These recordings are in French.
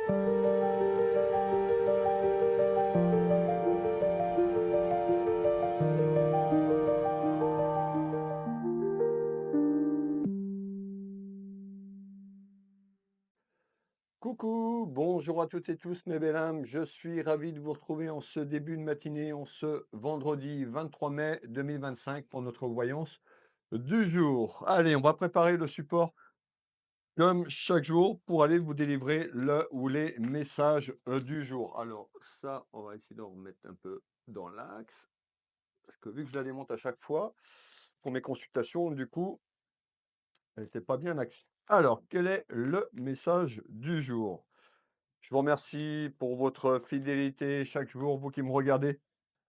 Coucou, bonjour à toutes et tous mes belles âmes, je suis ravi de vous retrouver en ce début de matinée, en ce vendredi 23 mai 2025 pour notre voyance du jour. Allez, on va préparer le support comme chaque jour pour aller vous délivrer le ou les messages du jour. Alors ça, on va essayer de remettre un peu dans l'axe, parce que vu que je la démonte à chaque fois pour mes consultations, du coup, elle n'était pas bien axée. Alors, quel est le message du jour? Je vous remercie pour votre fidélité chaque jour, vous qui me regardez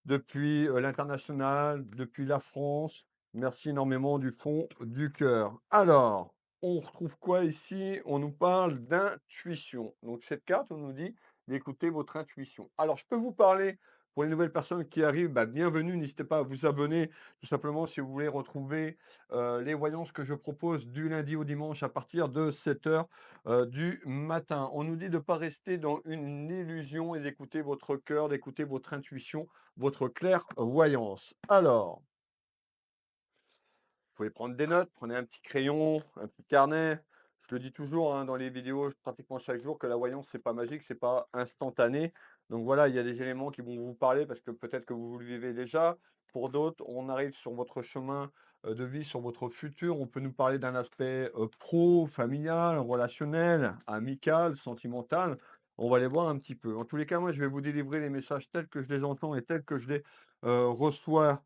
depuis l'international, depuis la France. Merci énormément du fond du cœur. Alors, on retrouve quoi ici? On nous parle d'intuition. Donc, cette carte, on nous dit d'écouter votre intuition. Alors, je peux vous parler pour les nouvelles personnes qui arrivent, bienvenue. N'hésitez pas à vous abonner, tout simplement si vous voulez retrouver les voyances que je propose du lundi au dimanche à partir de 7 heures du matin. On nous dit de ne pas rester dans une illusion et d'écouter votre cœur, d'écouter votre intuition, votre clairvoyance. Alors, vous pouvez prendre des notes, prenez un petit crayon, un petit carnet. Je le dis toujours dans les vidéos, pratiquement chaque jour, que la voyance, c'est pas magique, c'est pas instantané. Donc voilà, il y a des éléments qui vont vous parler parce que peut-être que vous le vivez déjà. Pour d'autres, on arrive sur votre chemin de vie, sur votre futur. On peut nous parler d'un aspect pro, familial, relationnel, amical, sentimental. On va les voir un petit peu. En tous les cas, moi, je vais vous délivrer les messages tels que je les entends et tels que je les reçois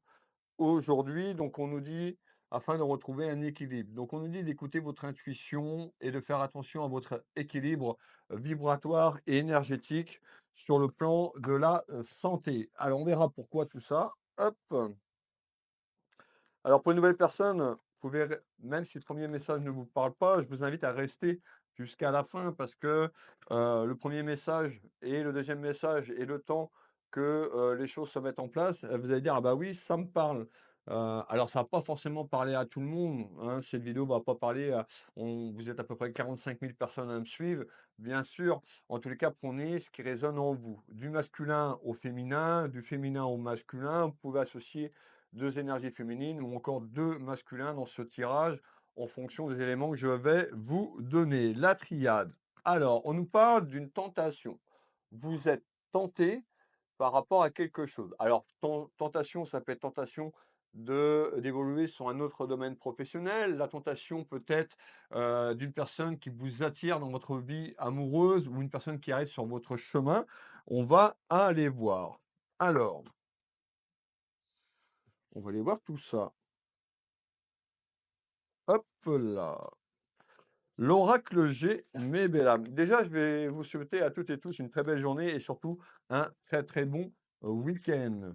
aujourd'hui. Donc, on nous dit, afin de retrouver un équilibre. Donc, on nous dit d'écouter votre intuition et de faire attention à votre équilibre vibratoire et énergétique sur le plan de la santé. Alors, on verra pourquoi tout ça. Hop. Alors, pour une nouvelle personne, vous pouvez, même si le premier message ne vous parle pas, je vous invite à rester jusqu'à la fin parce que le premier message et le deuxième message et le temps que les choses se mettent en place, vous allez dire, ah bah oui, ça me parle. Alors, ça va pas forcément parler à tout le monde, hein. Cette vidéo va pas parler à... vous êtes à peu près 45 000 personnes à me suivre. Bien sûr, en tous les cas, prenez ce qui résonne en vous. Du masculin au féminin, du féminin au masculin. Vous pouvez associer deux énergies féminines ou encore deux masculins dans ce tirage en fonction des éléments que je vais vous donner. La triade. Alors, on nous parle d'une tentation. Vous êtes tenté par rapport à quelque chose. Alors, tentation, ça peut être tentation d'évoluer sur un autre domaine professionnel. La tentation peut être d'une personne qui vous attire dans votre vie amoureuse ou une personne qui arrive sur votre chemin. On va aller voir. Alors, on va aller voir tout ça. Hop là. L'oracle G, mes belles âmes. Déjà, je vais vous souhaiter à toutes et tous une très belle journée et surtout un très très bon week-end.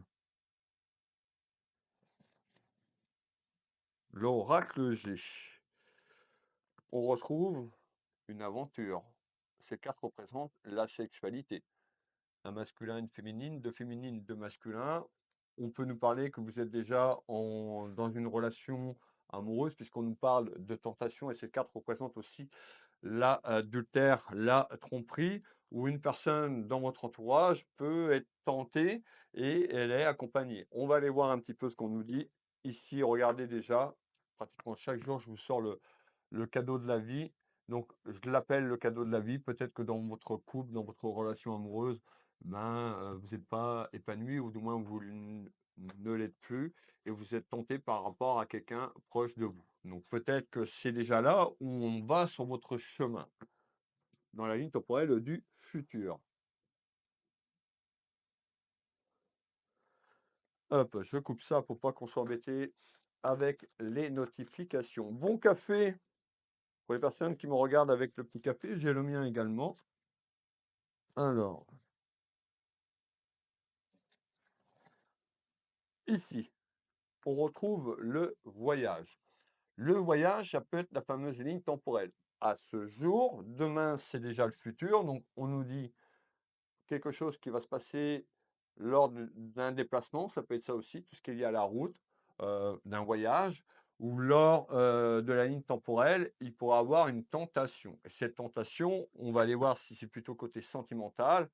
L'oracle G. On retrouve une aventure. Ces cartes représentent la sexualité. Un masculin, une féminine, deux féminines, deux masculins. On peut nous parler que vous êtes déjà dans une relation amoureuse puisqu'on nous parle de tentation et ces cartes représentent aussi l'adultère, la tromperie, où une personne dans votre entourage peut être tentée et elle est accompagnée. On va aller voir un petit peu ce qu'on nous dit. Ici, regardez déjà, pratiquement chaque jour, je vous sors le cadeau de la vie. Donc, je l'appelle le cadeau de la vie. Peut-être que dans votre couple, dans votre relation amoureuse, vous n'êtes pas épanoui, ou du moins vous ne l'êtes plus, et vous êtes tenté par rapport à quelqu'un proche de vous. Donc, peut-être que c'est déjà là où on va sur votre chemin, dans la ligne temporelle du futur. Hop, je coupe ça pour pas qu'on soit embêté avec les notifications. Bon café pour les personnes qui me regardent avec le petit café, j'ai le mien également. Alors, ici, on retrouve le voyage. Le voyage, ça peut être la fameuse ligne temporelle. À ce jour, demain, c'est déjà le futur. Donc, on nous dit quelque chose qui va se passer lors d'un déplacement. Ça peut être ça aussi, tout ce qui est lié à la route, d'un voyage, ou lors, de la ligne temporelle, il pourra avoir une tentation et cette tentation, on va aller voir si c'est plutôt côté sentimental,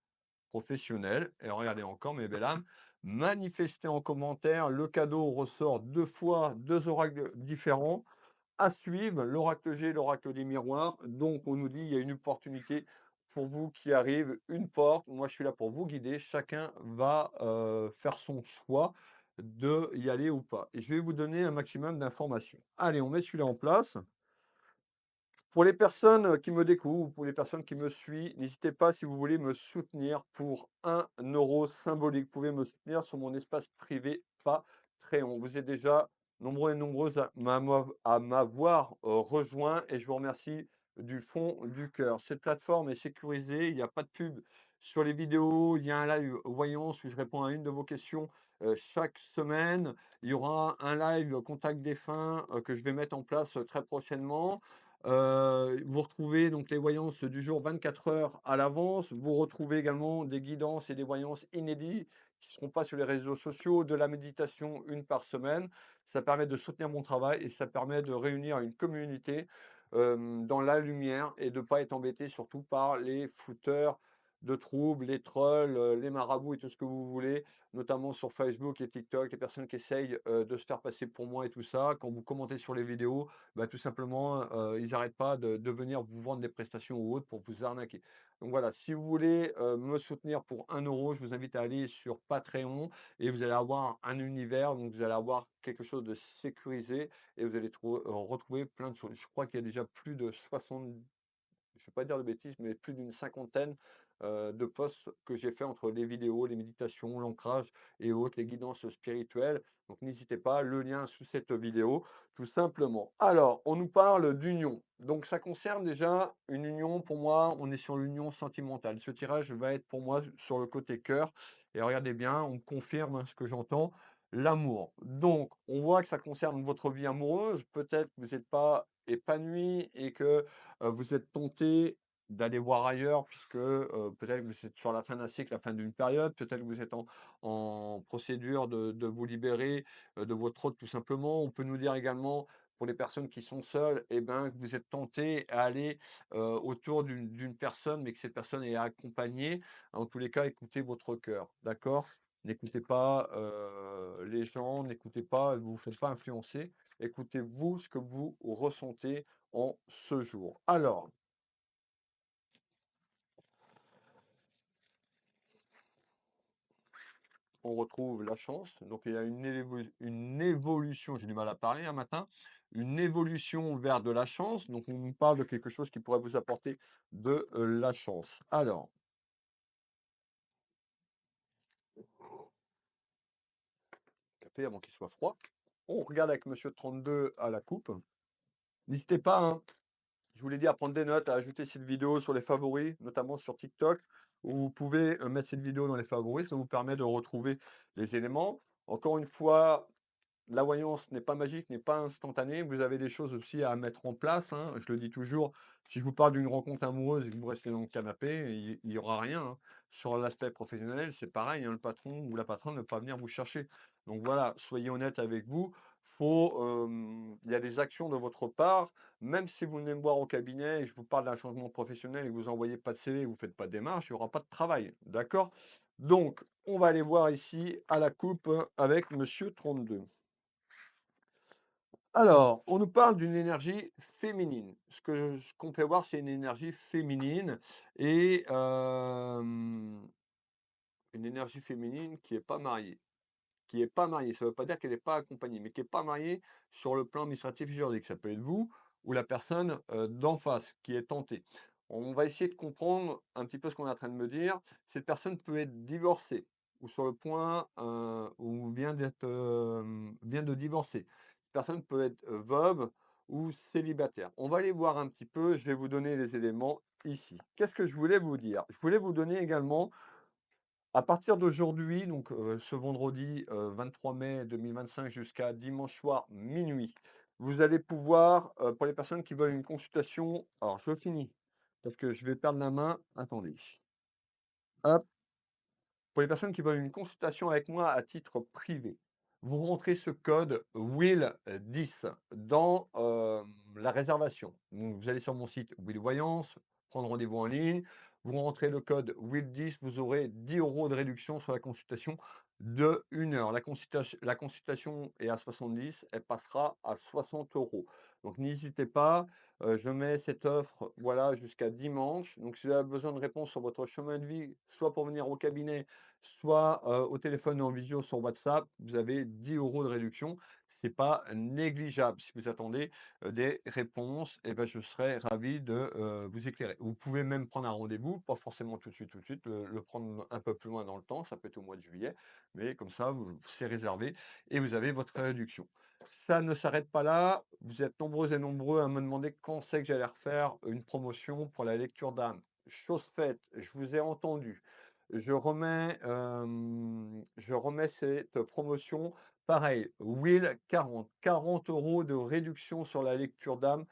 professionnel et regardez encore mes belles âmes, manifestez en commentaire, le cadeau ressort 2 fois, 2 oracles différents. À suivre, l'oracle G, l'oracle des miroirs. Donc, on nous dit, il y a une opportunité pour vous qui arrive, une porte. Moi, je suis là pour vous guider. Chacun va faire son choix de y aller ou pas. Et je vais vous donner un maximum d'informations. Allez, on met celui-là en place. Pour les personnes qui me découvrent, pour les personnes qui me suivent, n'hésitez pas si vous voulez me soutenir pour 1 € symbolique. Vous pouvez me soutenir sur mon espace privé Patreon. Vous êtes déjà nombreux et nombreuses à m'avoir rejoint et je vous remercie du fond du cœur. Cette plateforme est sécurisée, il n'y a pas de pub sur les vidéos, il y a un live voyance où je réponds à une de vos questions chaque semaine. Il y aura un live contact défunt que je vais mettre en place très prochainement. Vous retrouvez donc les voyances du jour 24 heures à l'avance. Vous retrouvez également des guidances et des voyances inédits qui ne seront pas sur les réseaux sociaux, de la méditation une par semaine. Ça permet de soutenir mon travail et ça permet de réunir une communauté dans la lumière et de ne pas être embêté surtout par les fouteurs de troubles, les trolls, les marabouts et tout ce que vous voulez, notamment sur Facebook et TikTok, les personnes qui essayent de se faire passer pour moi et tout ça. Quand vous commentez sur les vidéos, bah, tout simplement, ils n'arrêtent pas de venir vous vendre des prestations ou autres pour vous arnaquer. Donc voilà, si vous voulez, me soutenir pour 1 €, je vous invite à aller sur Patreon et vous allez avoir un univers, donc vous allez avoir quelque chose de sécurisé et vous allez retrouver plein de choses. Je crois qu'il y a déjà plus de 60, je ne vais pas dire de bêtises, mais plus d'une cinquantaine de posts que j'ai fait entre les vidéos, les méditations, l'ancrage et autres, les guidances spirituelles. Donc n'hésitez pas, le lien sous cette vidéo, tout simplement. Alors, on nous parle d'union. Donc ça concerne déjà une union, pour moi, on est sur l'union sentimentale. Ce tirage va être pour moi sur le côté cœur. Et regardez bien, on me confirme ce que j'entends, l'amour. Donc, on voit que ça concerne votre vie amoureuse. Peut-être que vous n'êtes pas épanoui et que vous êtes tenté d'aller voir ailleurs puisque, peut-être que vous êtes sur la fin d'un cycle, la fin d'une période, peut-être que vous êtes en procédure de vous libérer, de votre hôte tout simplement. On peut nous dire également, pour les personnes qui sont seules et ben, que vous êtes tenté à aller, autour d'une personne, mais que cette personne est accompagnée. En tous les cas, écoutez votre cœur, d'accord? N'écoutez pas, les gens, n'écoutez pas, vous vous faites pas influencer. Écoutez vous, ce que vous ressentez en ce jour. Alors, on retrouve la chance. Donc, il y a une évolution, j'ai du mal à parler un matin, une évolution vers de la chance. Donc, on nous parle de quelque chose qui pourrait vous apporter de la chance. Alors, café avant qu'il soit froid. On regarde avec Monsieur 32 à la coupe. N'hésitez pas, hein, je vous l'ai dit, à prendre des notes, à ajouter cette vidéo sur les favoris, notamment sur TikTok, où vous pouvez mettre cette vidéo dans les favoris, ça vous permet de retrouver les éléments. Encore une fois, la voyance n'est pas magique, n'est pas instantanée. Vous avez des choses aussi à mettre en place, hein. Je le dis toujours, si je vous parle d'une rencontre amoureuse et que vous restez dans le canapé, il n'y aura rien, hein. Sur l'aspect professionnel, c'est pareil, hein, le patron ou la patronne ne va pas venir vous chercher. Donc voilà, soyez honnête avec vous. Il y a des actions de votre part, même si vous venez me voir au cabinet et je vous parle d'un changement professionnel et que vous envoyez pas de CV, vous ne faites pas de démarche, il n'y aura pas de travail. D'accord? Donc, on va aller voir ici à la coupe avec Monsieur 32. Alors, on nous parle d'une énergie féminine. Ce qu'on fait voir, c'est une énergie féminine et une énergie féminine qui est pas mariée. Qui est pas mariée, ça ne veut pas dire qu'elle n'est pas accompagnée, mais qui est pas mariée sur le plan administratif et juridique. Ça peut être vous ou la personne, d'en face qui est tentée. On va essayer de comprendre un petit peu ce qu'on est en train de me dire. Cette personne peut être divorcée ou sur le point, ou vient de divorcer. Cette personne peut être, veuve ou célibataire. On va aller voir un petit peu, je vais vous donner les éléments ici. Qu'est-ce que je voulais vous dire? Je voulais vous donner également à partir d'aujourd'hui, donc ce vendredi 23 mai 2025 jusqu'à dimanche soir minuit, vous allez pouvoir, pour les personnes qui veulent une consultation, alors je finis parce que je vais perdre la main. Attendez. Hop, pour les personnes qui veulent une consultation avec moi à titre privé, Vous rentrez ce code WIL10 dans, la réservation. Donc vous allez sur mon site Will Voyance, prendre rendez-vous en ligne, vous rentrez le code WIL10, vous aurez 10 € de réduction sur la consultation de 1 heure. La consultation est à 70, elle passera à 60 €. Donc n'hésitez pas, je mets cette offre, voilà, jusqu'à dimanche. Donc si vous avez besoin de réponses sur votre chemin de vie, soit pour venir au cabinet, soit, au téléphone ou en visio sur WhatsApp, vous avez 10 € de réduction. C'est pas négligeable. Si vous attendez, des réponses et ben, je serai ravi de, vous éclairer. Vous pouvez même prendre un rendez-vous, pas forcément tout de suite, le prendre un peu plus loin dans le temps, ça peut être au mois de juillet, mais comme ça, vous c'est réservé et vous avez votre réduction. Ça ne s'arrête pas là, vous êtes nombreuses et nombreux à me demander quand c'est que j'allais refaire une promotion pour la lecture d'âme. Chose faite, je vous ai entendu. Je remets cette promotion. Pareil, Will 40, 40 € de réduction sur la lecture d'âme.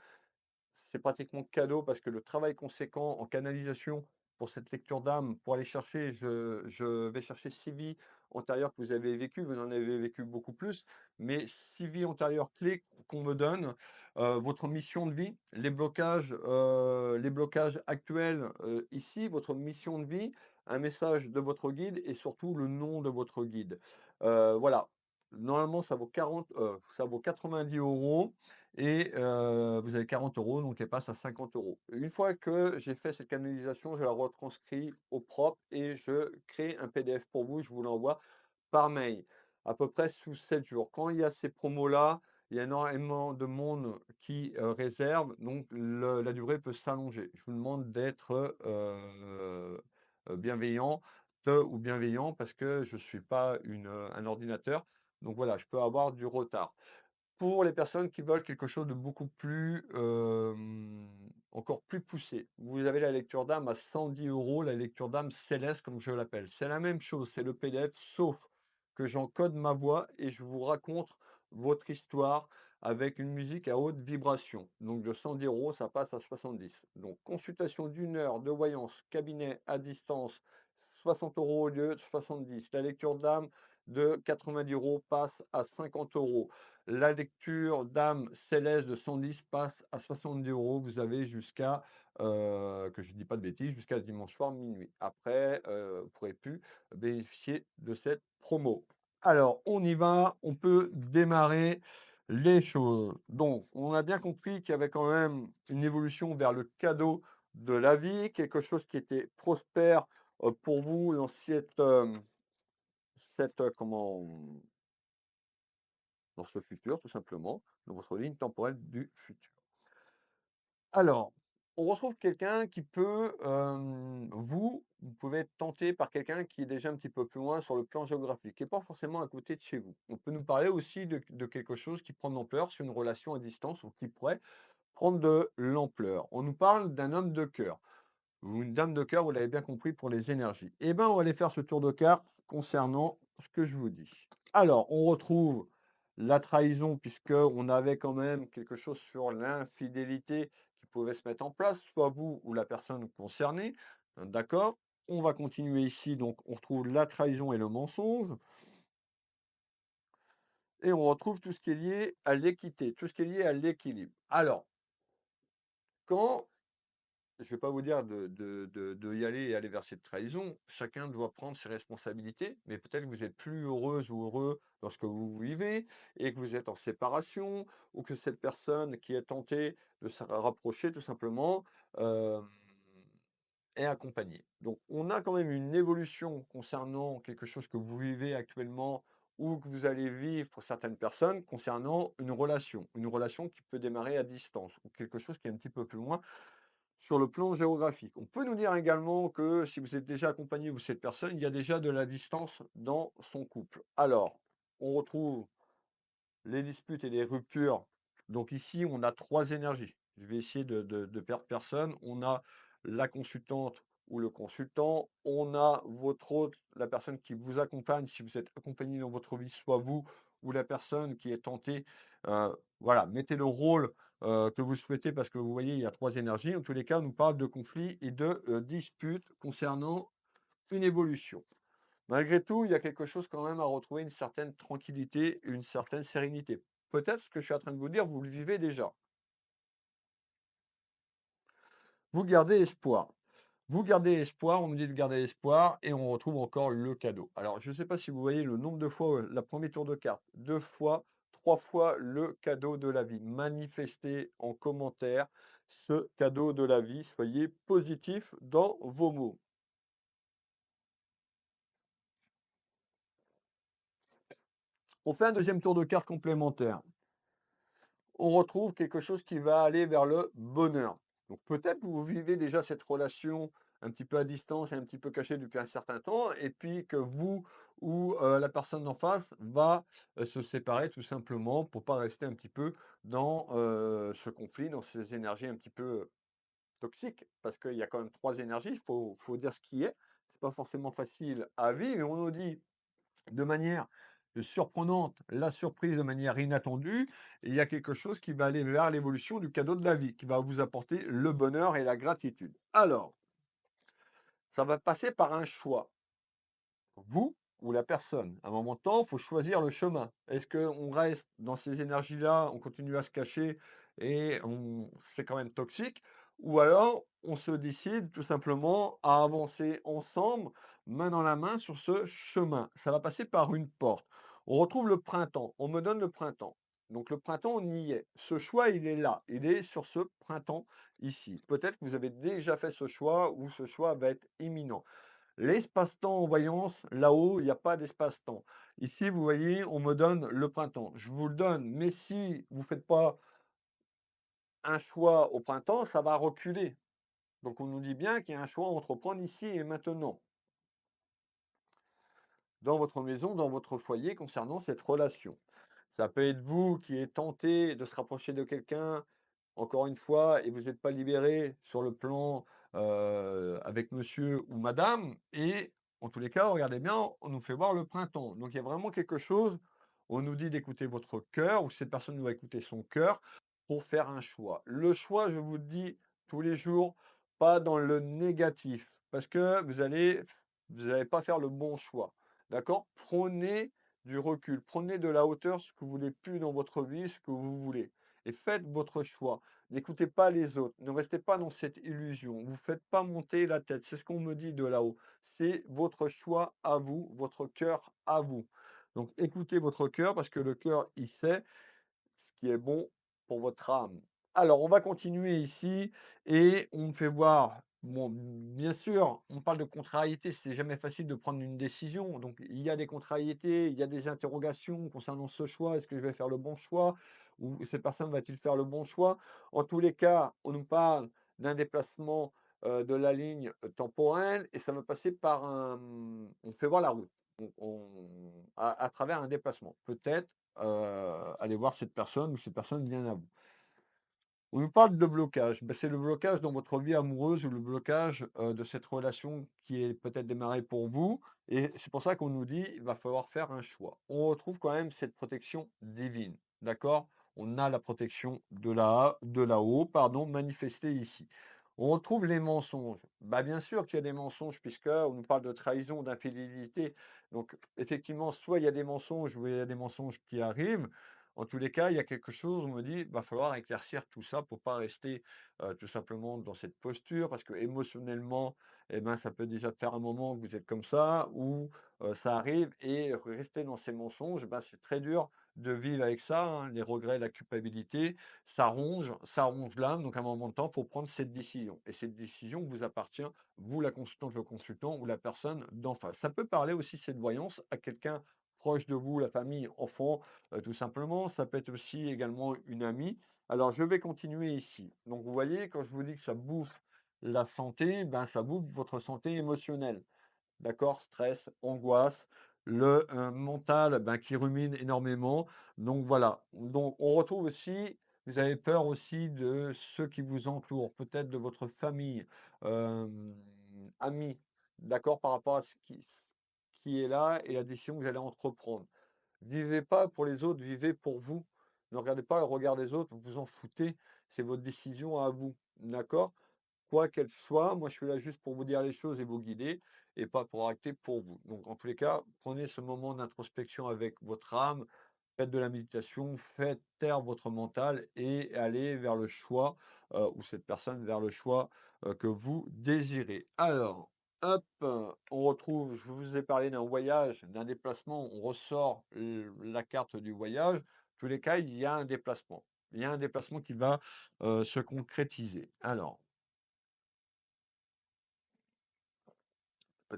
C'est pratiquement cadeau parce que le travail conséquent en canalisation pour cette lecture d'âme, pour aller chercher, je vais chercher 6 vies antérieures que vous avez vécues, vous en avez vécu beaucoup plus, mais 6 vies antérieures clés qu'on me donne, votre mission de vie, les blocages actuels, ici, votre mission de vie, un message de votre guide et surtout le nom de votre guide. Voilà, normalement ça vaut 90 € et vous avez 40 €, donc elle passe à 50 €. Une fois que j'ai fait cette canalisation, je la retranscris au propre et je crée un PDF pour vous, je vous l'envoie par mail, à peu près sous 7 jours. Quand il y a ces promos-là, il y a énormément de monde qui, réserve, donc la durée peut s'allonger. Je vous demande d'être, bienveillante ou bienveillant parce que je ne suis pas un ordinateur, donc voilà, je peux avoir du retard. Pour les personnes qui veulent quelque chose de beaucoup plus, encore plus poussé, vous avez la lecture d'âme à 110 €, la lecture d'âme céleste comme je l'appelle. C'est la même chose, c'est le PDF sauf que j'encode ma voix et je vous raconte votre histoire avec une musique à haute vibration. Donc de 110 € ça passe à 70. Donc consultation d'une heure de voyance, cabinet à distance, 60 € au lieu de 70. La lecture d'âme de 90 € passe à 50 €. La lecture d'âme céleste de 110 passe à 70 €. Vous avez jusqu'à, que je ne dis pas de bêtises, jusqu'à dimanche soir minuit. Après, vous ne pourrez plus bénéficier de cette promo. Alors, on y va, on peut démarrer les choses. Donc, on a bien compris qu'il y avait quand même une évolution vers le cadeau de la vie, quelque chose qui était prospère, pour vous dans comment dans ce futur, tout simplement, dans votre ligne temporelle du futur. Alors, on retrouve quelqu'un qui peut, vous pouvez être tenté par quelqu'un qui est déjà un petit peu plus loin sur le plan géographique, qui est pas forcément à côté de chez vous. On peut nous parler aussi de quelque chose qui prend de l'ampleur sur une relation à distance ou qui pourrait prendre de l'ampleur. On nous parle d'un homme de cœur ou une dame de cœur, vous l'avez bien compris pour les énergies. Eh ben, on va aller faire ce tour de carte concernant ce que je vous dis. Alors, on retrouve la trahison, puisqu'on avait quand même quelque chose sur l'infidélité qui pouvait se mettre en place, soit vous ou la personne concernée. D'accord? On va continuer ici, donc on retrouve la trahison et le mensonge. Et on retrouve tout ce qui est lié à l'équité, tout ce qui est lié à l'équilibre. Alors, quand je ne vais pas vous dire de y aller et aller vers cette trahison. Chacun doit prendre ses responsabilités, mais peut-être que vous êtes plus heureuse ou heureux lorsque vous vivez et que vous êtes en séparation ou que cette personne qui est tentée de se rapprocher tout simplement, hem, est accompagnée. Donc on a quand même une évolution concernant quelque chose que vous vivez actuellement ou que vous allez vivre pour certaines personnes concernant une relation qui peut démarrer à distance ou quelque chose qui est un petit peu plus loin sur le plan géographique. On peut nous dire également que si vous êtes déjà accompagné ou cette personne, il y a déjà de la distance dans son couple. Alors, on retrouve les disputes et les ruptures. Donc ici, on a trois énergies. Je vais essayer de perdre personne. On a la consultante ou le consultant. On a votre autre, la personne qui vous accompagne, si vous êtes accompagné dans votre vie, soit vous ou la personne qui est tentée. Voilà, mettez le rôle que vous souhaitez parce que vous voyez, il y a trois énergies. En tous les cas, on nous parle de conflits et de disputes concernant une évolution. Malgré tout, il y a quelque chose quand même à retrouver, une certaine tranquillité, une certaine sérénité. Peut-être ce que je suis en train de vous dire, vous le vivez déjà. Vous gardez espoir. Vous gardez espoir, on me dit de garder espoir et on retrouve encore le cadeau. Alors, je ne sais pas si vous voyez le nombre de fois, la première tour de carte, 2 fois, 3 fois le cadeau de la vie. Manifestez en commentaire ce cadeau de la vie. Soyez positif dans vos mots. On fait un deuxième tour de carte complémentaire. On retrouve quelque chose qui va aller vers le bonheur. Donc peut-être que vous vivez déjà cette relation un petit peu à distance et un petit peu cachée depuis un certain temps, et puis que vous ou la personne d'en face va se séparer tout simplement pour pas rester un petit peu dans ce conflit, dans ces énergies un petit peu toxiques, parce qu'il y a quand même trois énergies, il faut dire ce qui est. C'est pas forcément facile à vivre, et on nous dit de manière surprenante, la surprise de manière inattendue, et il y a quelque chose qui va aller vers l'évolution du cadeau de la vie, qui va vous apporter le bonheur et la gratitude. Alors, ça va passer par un choix. Vous ou la personne. À un moment de temps, il faut choisir le chemin. Est-ce qu'on reste dans ces énergies-là, on continue à se cacher et c'est quand même toxique, ou alors on se décide tout simplement à avancer ensemble, main dans la main sur ce chemin. Ça va passer par une porte. On retrouve le printemps. On me donne le printemps. Donc le printemps, on y est. Ce choix, il est là. Il est sur ce printemps ici. Peut-être que vous avez déjà fait ce choix ou ce choix va être imminent. L'espace-temps en voyance, là-haut, il n'y a pas d'espace-temps. Ici, vous voyez, on me donne le printemps. Je vous le donne, mais si vous ne faites pas un choix au printemps, ça va reculer. Donc on nous dit bien qu'il y a un choix à entreprendre ici et maintenant, dans votre maison, dans votre foyer, concernant cette relation. Ça peut être vous qui êtes tenté de se rapprocher de quelqu'un, encore une fois, et vous n'êtes pas libéré sur le plan avec monsieur ou madame. Et en tous les cas, regardez bien, on nous fait voir le printemps. Donc il y a vraiment quelque chose, on nous dit d'écouter votre cœur, ou cette personne doit écouter son cœur pour faire un choix. Le choix, je vous le dis tous les jours, pas dans le négatif, parce que vous n'allez pas faire le bon choix. D'accord? Prenez du recul, prenez de la hauteur, ce que vous voulez plus dans votre vie, ce que vous voulez. Et faites votre choix. N'écoutez pas les autres. Ne restez pas dans cette illusion. Vous ne faites pas monter la tête. C'est ce qu'on me dit de là-haut. C'est votre choix à vous, votre cœur à vous. Donc écoutez votre cœur, parce que le cœur, il sait ce qui est bon pour votre âme. Alors, on va continuer ici et on me fait voir, bon, bien sûr, on parle de contrariété, c'est jamais facile de prendre une décision. Donc, il y a des contrariétés, il y a des interrogations concernant ce choix. Est-ce que je vais faire le bon choix ou cette personne va-t-il faire le bon choix? En tous les cas, on nous parle d'un déplacement de la ligne temporelle, et ça va passer par on fait voir la route. À travers un déplacement. Peut-être aller voir cette personne ou cette personne vient à vous. On nous parle de blocage. Ben, c'est le blocage dans votre vie amoureuse, ou le blocage de cette relation qui est peut-être démarrée pour vous. Et c'est pour ça qu'on nous dit il va falloir faire un choix. On retrouve quand même cette protection divine. D'accord? On a la protection de là-haut, pardon, manifestée ici. On retrouve les mensonges. Bah, bien sûr qu'il y a des mensonges, puisqu'on nous parle de trahison, d'infidélité. Donc, effectivement, soit il y a des mensonges, ou il y a des mensonges qui arrivent. En tous les cas, il y a quelque chose, on me dit, va falloir éclaircir tout ça pour pas rester tout simplement dans cette posture, parce que émotionnellement, eh ben, ça peut déjà faire un moment que vous êtes comme ça, ou ça arrive, et rester dans ces mensonges, ben, c'est très dur de vivre avec ça, hein. Les regrets, la culpabilité, ça ronge l'âme. Donc à un moment de temps, il faut prendre cette décision. Et cette décision vous appartient, vous la consultante, le consultant, ou la personne d'en face. Ça peut parler aussi, cette voyance, à quelqu'un proche de vous, la famille, enfant, tout simplement. Ça peut être aussi également une amie. Alors, je vais continuer ici. Donc, vous voyez, quand je vous dis que ça bouffe la santé, ben, ça bouffe votre santé émotionnelle. D'accord? Stress, angoisse, le mental, ben, qui rumine énormément. Donc, voilà. Donc, on retrouve aussi, vous avez peur aussi de ceux qui vous entourent, peut-être de votre famille, amis. D'accord? Par rapport à ce qui est là et la décision que vous allez entreprendre. Vivez pas pour les autres, vivez pour vous. Ne regardez pas le regard des autres, vous vous en foutez, c'est votre décision à vous, d'accord? quoi qu'elle soit, moi je suis là juste pour vous dire les choses et vous guider et pas pour acter pour vous. Donc en tous les cas, prenez ce moment d'introspection avec votre âme, faites de la méditation, faites taire votre mental et allez vers le choix, ou cette personne vers le choix, que vous désirez. Alors, hop, on retrouve je vous ai parlé d'un voyage, d'un déplacement, on ressort la carte du voyage. Tous les cas, il y a un déplacement. Il y a un déplacement qui va, se concrétiser. Alors,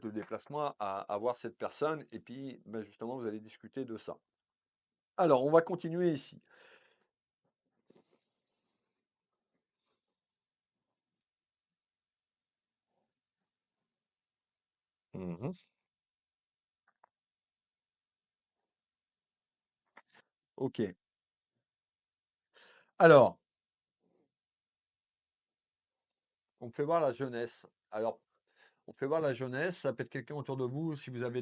de déplacement à voir cette personne et puis, bah, justement, vous allez discuter de ça. Alors, on va continuer ici. Mmh. OK. Alors, on me fait voir la jeunesse. Alors, on fait voir la jeunesse, ça peut être quelqu'un autour de vous, si vous avez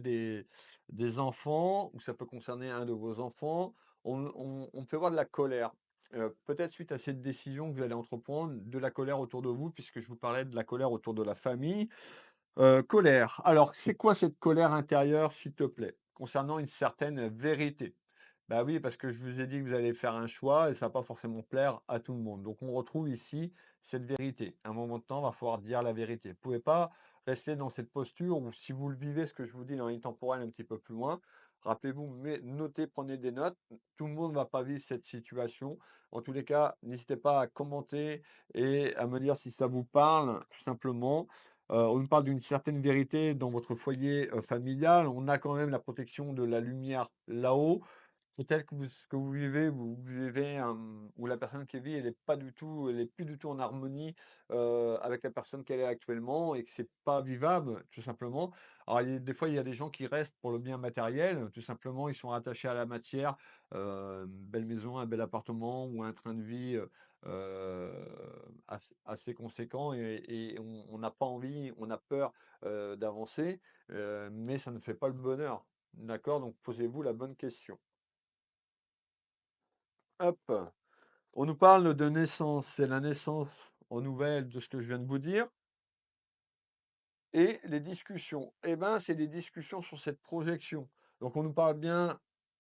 des enfants ou ça peut concerner un de vos enfants. On me fait voir de la colère, peut-être suite à cette décision que vous allez entreprendre, de la colère autour de vous puisque je vous parlais de la colère autour de la famille. Colère. Alors, c'est quoi cette colère intérieure, s'il te plaît? Concernant une certaine vérité. Bah oui, parce que je vous ai dit que vous allez faire un choix et ça va pas forcément plaire à tout le monde. Donc on retrouve ici cette vérité. À un moment de temps, il va falloir dire la vérité. Vous pouvez pas rester dans cette posture où si vous le vivez, ce que je vous dis dans l'intemporel un petit peu plus loin, rappelez-vous, notez, prenez des notes. Tout le monde ne va pas vivre cette situation. En tous les cas, n'hésitez pas à commenter et à me dire si ça vous parle, tout simplement. On nous parle d'une certaine vérité dans votre foyer, familial. On a quand même la protection de la lumière là-haut. Peut-être que vous ce que vous vivez, où la personne qui vit, elle est plus du tout en harmonie, avec la personne qu'elle est actuellement et que c'est pas vivable, tout simplement. Alors il y a des gens qui restent pour le bien matériel, tout simplement, ils sont attachés à la matière, une belle maison, un bel appartement ou un train de vie, assez conséquent et on n'a pas envie, on a peur, d'avancer, mais ça ne fait pas le bonheur. D'accord? Donc posez-vous la bonne question. Hop, on nous parle de naissance, c'est la naissance aux nouvelles de ce que je viens de vous dire et les discussions. Eh ben, c'est des discussions sur cette projection. Donc on nous parle bien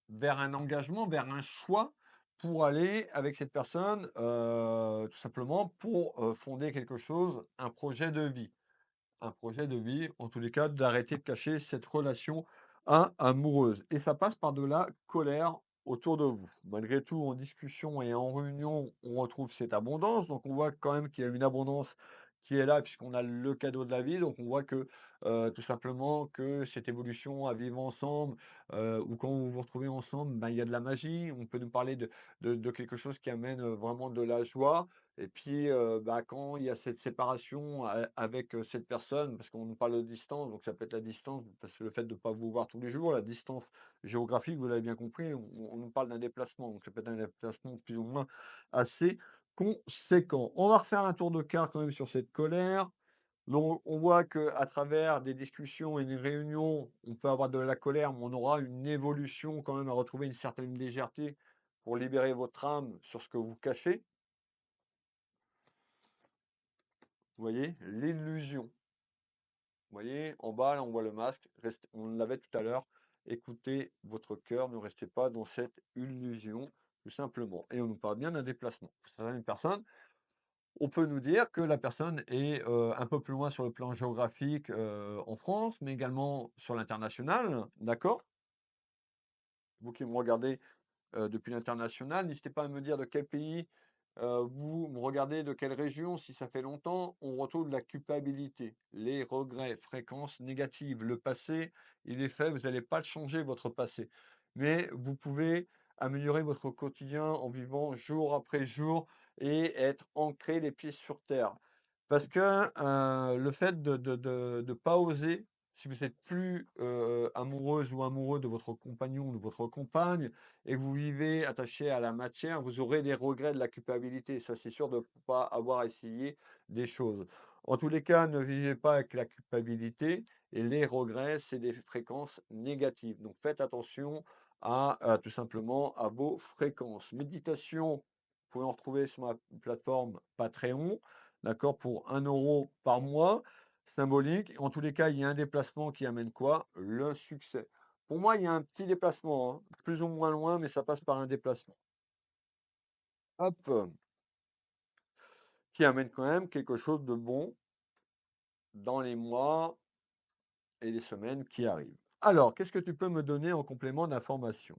vers un engagement, vers un choix pour aller avec cette personne, tout simplement pour, fonder quelque chose, un projet de vie. Un projet de vie, en tous les cas, d'arrêter de cacher cette relation amoureuse et ça passe par de la colère autour de vous. Malgré tout, en discussion et en réunion, on retrouve cette abondance, donc on voit quand même qu'il y a une abondance qui est là puisqu'on a le cadeau de la vie, donc on voit que, tout simplement que cette évolution à vivre ensemble, ou quand vous vous retrouvez ensemble, ben, il y a de la magie. On peut nous parler de quelque chose qui amène, vraiment de la joie et puis, bah, quand il y a cette séparation avec, cette personne, parce qu'on nous parle de distance, donc ça peut être la distance, parce que le fait de ne pas vous voir tous les jours, la distance géographique, vous l'avez bien compris, on nous parle d'un déplacement, donc ça peut être un déplacement plus ou moins assez conséquent. On va refaire un tour de carte quand même sur cette colère. Donc on voit qu'à travers des discussions et des réunions, on peut avoir de la colère, mais on aura une évolution quand même à retrouver une certaine légèreté pour libérer votre âme sur ce que vous cachez. Vous voyez? L'illusion. Vous voyez? En bas, là, on voit le masque. On l'avait tout à l'heure. Écoutez votre cœur, ne restez pas dans cette illusion, tout simplement. Et on nous parle bien d'un déplacement. Pour certaines personnes, on peut nous dire que la personne est un peu plus loin sur le plan géographique en France, mais également sur l'international. D'accord? Vous qui me regardez depuis l'international. N'hésitez pas à me dire de quel pays, vous me regardez, de quelle région, si ça fait longtemps. On retrouve la culpabilité, les regrets, fréquences négatives. Le passé, il est fait, vous n'allez pas le changer, votre passé. Mais vous pouvez améliorer votre quotidien en vivant jour après jour et être ancré les pieds sur terre. Parce que, le fait de pas oser, si vous êtes plus, amoureuse ou amoureux de votre compagnon ou de votre compagne et que vous vivez attaché à la matière, vous aurez des regrets, de la culpabilité. Ça, c'est sûr de ne pas avoir essayé des choses. En tous les cas, ne vivez pas avec la culpabilité et les regrets, c'est des fréquences négatives. Donc faites attention à tout simplement à vos fréquences. Méditation, vous pouvez en retrouver sur ma plateforme Patreon. d'accord, pour 1 € par mois, symbolique. En tous les cas, il y a un déplacement qui amène quoi? Le succès. Pour moi, il y a un petit déplacement, hein, plus ou moins loin, mais ça passe par un déplacement. Hop, qui amène quand même quelque chose de bon dans les mois et les semaines qui arrivent. Alors, qu'est-ce que tu peux me donner en complément d'information?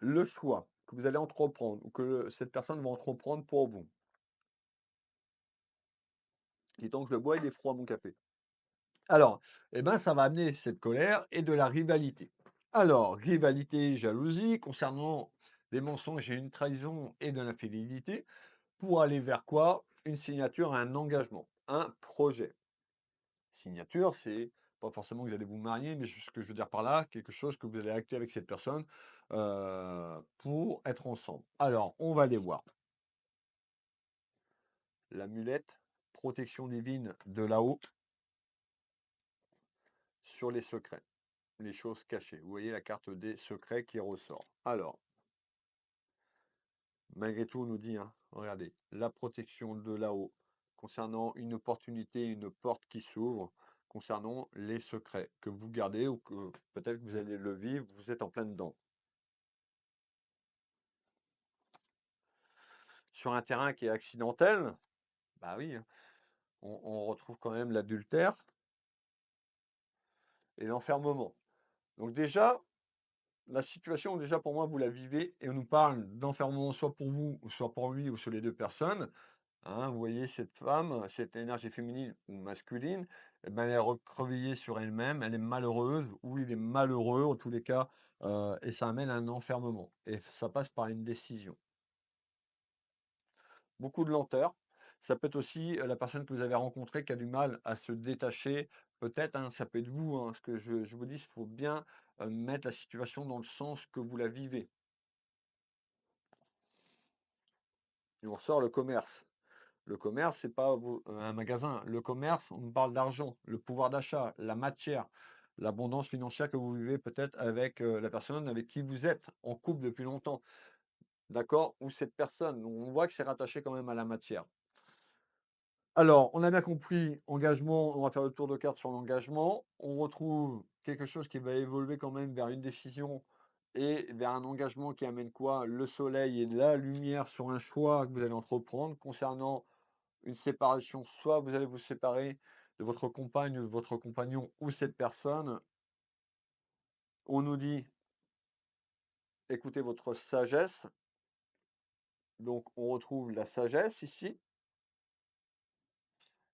Le choix que vous allez entreprendre ou que cette personne va entreprendre pour vous. Et tant que je le bois, il est froid mon café. Alors, eh ben, ça va amener cette colère et de la rivalité. Alors, rivalité, jalousie, concernant des mensonges et une trahison et de l'infidélité, pour aller vers quoi? Une signature, un engagement, un projet. Signature, c'est pas forcément que vous allez vous marier, mais ce que je veux dire par là, quelque chose que vous allez acter avec cette personne pour être ensemble. Alors, on va aller voir. L'amulette, protection divine de là-haut sur les secrets, les choses cachées. Vous voyez la carte des secrets qui ressort. Alors, malgré tout, on nous dit, hein, regardez, la protection de là-haut concernant une opportunité, une porte qui s'ouvre, concernant les secrets que vous gardez ou que peut-être que vous allez le vivre, vous êtes en plein dedans. Sur un terrain qui est accidentel, bah oui, hein, on retrouve quand même l'adultère et l'enfermement. Donc déjà, la situation, déjà pour moi, vous la vivez et on nous parle d'enfermement soit pour vous, ou soit pour lui, ou sur les 2 personnes. Hein, vous voyez cette femme, cette énergie féminine ou masculine, eh ben, elle est recroquevillée sur elle-même, elle est malheureuse ou il est malheureux en tous les cas, et ça amène à un enfermement et ça passe par une décision. Beaucoup de lenteur. Ça peut être aussi, la personne que vous avez rencontrée qui a du mal à se détacher. Peut-être, hein, ça peut être vous, hein. Ce que je vous dis, il faut bien, mettre la situation dans le sens que vous la vivez. Et on ressort le commerce. Le commerce, c'est pas un magasin. Le commerce, on nous parle d'argent, le pouvoir d'achat, la matière, l'abondance financière que vous vivez peut-être avec, la personne avec qui vous êtes en couple depuis longtemps, d'accord? Ou cette personne. On voit que c'est rattaché quand même à la matière. Alors, on a bien compris, engagement, on va faire le tour de carte sur l'engagement. On retrouve quelque chose qui va évoluer quand même vers une décision et vers un engagement qui amène quoi? Le soleil et la lumière sur un choix que vous allez entreprendre concernant une séparation. Soit vous allez vous séparer de votre compagne ou de votre compagnon ou cette personne. On nous dit, écoutez votre sagesse. Donc, on retrouve la sagesse ici.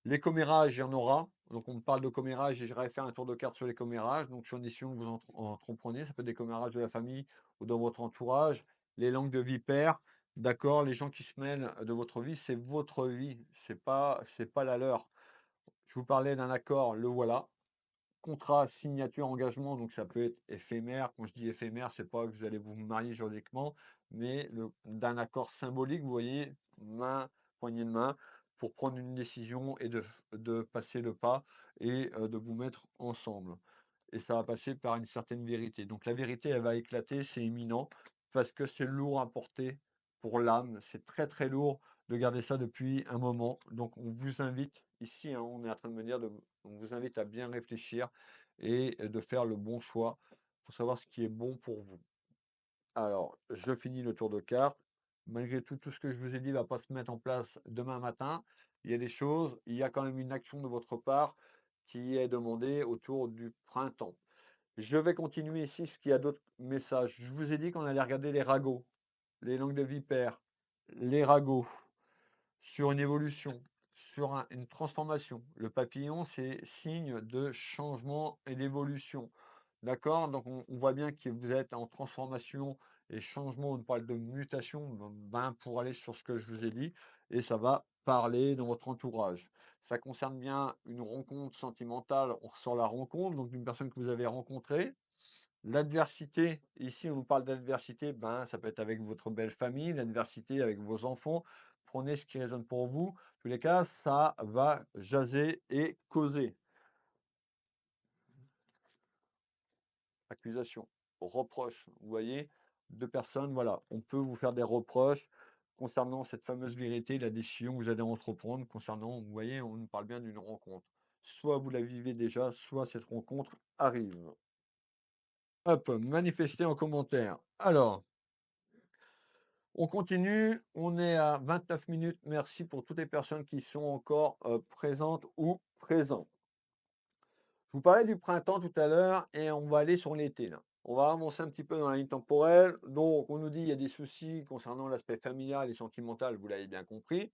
Les commérages, il y en aura. Donc, on me parle de commérages et j'irai faire un tour de carte sur les commérages. Donc, sur une décision que vous entreprenez, ça peut être des commérages de la famille ou dans votre entourage. Les langues de vipère, d'accord, les gens qui se mêlent de votre vie, c'est votre vie, c'est pas la leur. Je vous parlais d'un accord, le voilà. Contrat, signature, engagement, donc ça peut être éphémère. Quand je dis éphémère, c'est pas que vous allez vous marier juridiquement, mais d'un accord symbolique, vous voyez, main, poignée de main, pour prendre une décision et de passer le pas et de vous mettre ensemble. Et ça va passer par une certaine vérité. Donc la vérité, elle va éclater, c'est imminent, parce que c'est lourd à porter pour l'âme. C'est très très lourd de garder ça depuis un moment. Donc on vous invite, ici, hein, on est en train de me dire, on vous invite à bien réfléchir et de faire le bon choix. Il faut savoir ce qui est bon pour vous. Alors, je finis le tour de carte. Malgré tout, tout ce que je vous ai dit ne va pas se mettre en place demain matin. Il y a des choses, il y a quand même une action de votre part qui est demandée autour du printemps. Je vais continuer ici, ce qu'il y a d'autres messages. Je vous ai dit qu'on allait regarder les ragots, les langues de vipère, les ragots sur une évolution, sur une transformation. Le papillon, c'est signe de changement et d'évolution. D'accord? Donc on voit bien que vous êtes en transformation et changement, on parle de mutation, ben, pour aller sur ce que je vous ai dit, et ça va parler dans votre entourage. Ça concerne bien une rencontre sentimentale, on ressort la rencontre, donc une personne que vous avez rencontrée. L'adversité, ici on vous parle d'adversité, ben, ça peut être avec votre belle famille, l'adversité avec vos enfants. Prenez ce qui résonne pour vous. En tous les cas, ça va jaser et causer. Accusation, reproche. Vous voyez, 2 personnes, voilà, on peut vous faire des reproches concernant cette fameuse vérité, la décision que vous allez entreprendre concernant, vous voyez, on nous parle bien d'une rencontre. Soit vous la vivez déjà, soit cette rencontre arrive. Hop, manifestez en commentaire. Alors, on continue, on est à 29 minutes. Merci pour toutes les personnes qui sont encore présentes ou présents. Je vous parlais du printemps tout à l'heure et on va aller sur l'été là. On va avancer un petit peu dans la ligne temporelle. Donc, on nous dit il y a des soucis concernant l'aspect familial et sentimental, vous l'avez bien compris.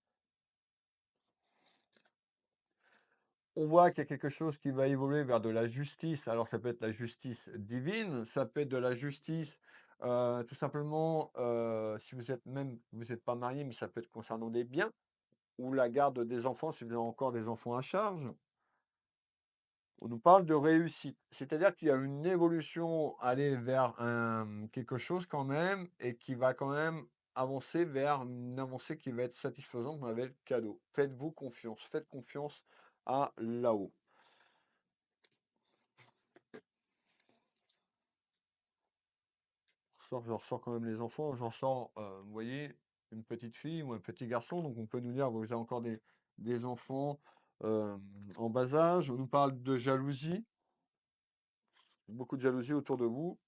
On voit qu'il y a quelque chose qui va évoluer vers de la justice. Alors, ça peut être la justice divine, ça peut être de la justice, tout simplement, si vous êtes pas marié, mais ça peut être concernant des biens ou la garde des enfants, si vous avez encore des enfants à charge. On nous parle de réussite, c'est-à-dire qu'il y a une évolution, aller vers quelque chose quand même et qui va quand même avancer vers une avancée qui va être satisfaisante avec le cadeau. Faites-vous confiance, faites confiance à là-haut. Je ressors quand même les enfants, j'en sors, vous voyez, une petite fille ou un petit garçon, donc on peut nous dire, vous avez encore des enfants en bas âge. On nous parle de jalousie, beaucoup de jalousie autour de vous.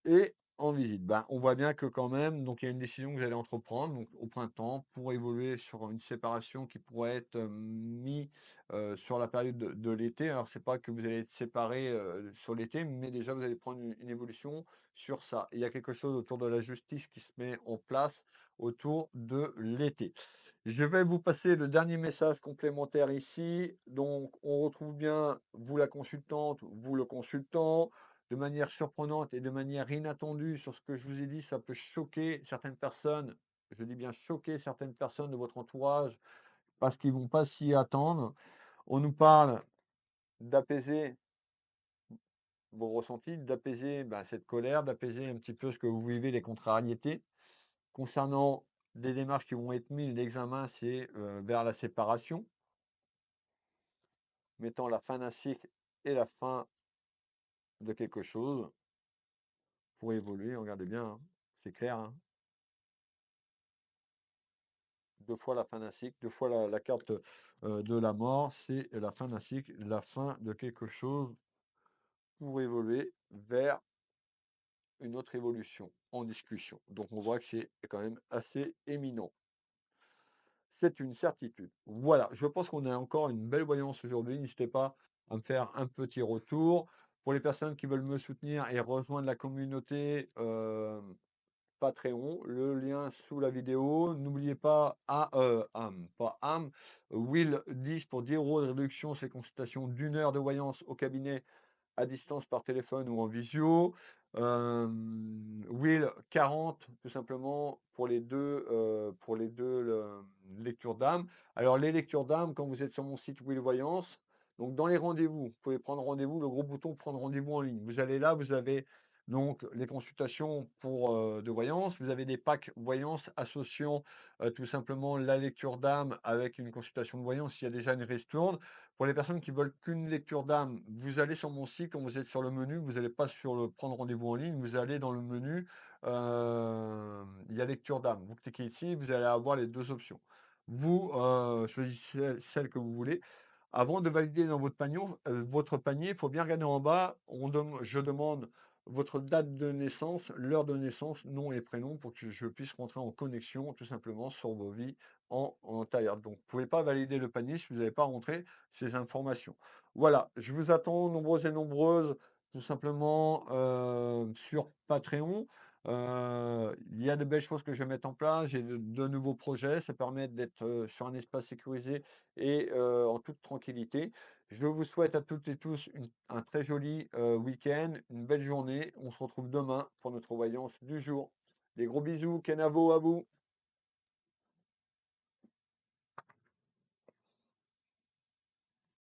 Et en visite, ben, on voit bien que quand même, donc il y a une décision que vous allez entreprendre donc au printemps pour évoluer sur une séparation qui pourrait être, mis, sur la période de l'été. Alors c'est pas que vous allez être séparés, sur l'été, mais déjà vous allez prendre une évolution sur ça. Il y a quelque chose autour de la justice qui se met en place autour de l'été. Je vais vous passer le dernier message complémentaire ici. Donc on retrouve bien vous la consultante, vous le consultant de manière surprenante et de manière inattendue sur ce que je vous ai dit, ça peut choquer certaines personnes, je dis bien choquer certaines personnes de votre entourage parce qu'ils vont pas s'y attendre. On nous parle d'apaiser vos ressentis, d'apaiser cette colère, d'apaiser un petit peu ce que vous vivez, les contrariétés. Concernant des démarches qui vont être mises, l'examen, c'est vers la séparation, mettant la fin d'un cycle et la fin de quelque chose pour évoluer. Regardez bien, hein, c'est clair, hein. Deux fois la fin d'un cycle, deux fois la carte de la mort, c'est la fin d'un cycle, la fin de quelque chose pour évoluer vers une autre évolution en discussion. Donc on voit que c'est quand même assez éminent. C'est une certitude. Voilà, je pense qu'on a encore une belle voyance aujourd'hui. N'hésitez pas à me faire un petit retour. Pour les personnes qui veulent me soutenir et rejoindre la communauté, Patreon, le lien sous la vidéo. N'oubliez pas, Will 10 pour 10 € de réduction, c'est consultation d'1 heure de voyance au cabinet à distance par téléphone ou en visio. Will 40, tout simplement, pour les deux lectures d'âme. Alors, les lectures d'âme, quand vous êtes sur mon site Will Voyance, donc dans les rendez-vous, vous pouvez prendre rendez-vous, le gros bouton prendre rendez-vous en ligne. Vous allez là, vous avez donc les consultations pour de voyance. Vous avez des packs voyance associant tout simplement la lecture d'âme avec une consultation de voyance s'il y a déjà une ristourne. Pour les personnes qui veulent qu'une lecture d'âme, vous allez sur mon site, quand vous êtes sur le menu, vous n'allez pas sur le prendre rendez-vous en ligne, vous allez dans le menu, il y a lecture d'âme. Vous cliquez ici, vous allez avoir les deux options. Vous choisissez celle que vous voulez. Avant de valider dans votre panier, il faut bien regarder en bas. Je demande votre date de naissance, l'heure de naissance, nom et prénom pour que je puisse rentrer en connexion tout simplement sur vos vies en tailleur. Donc, vous ne pouvez pas valider le panier si vous n'avez pas rentré ces informations. Voilà, je vous attends nombreuses et nombreuses, tout simplement sur Patreon. Il y a de belles choses que je vais mettre en place. J'ai de nouveaux projets. Ça permet d'être sur un espace sécurisé et en toute tranquillité. Je vous souhaite à toutes et tous un très joli week-end, une belle journée. On se retrouve demain pour notre voyance du jour. Des gros bisous, Kenavo à vous.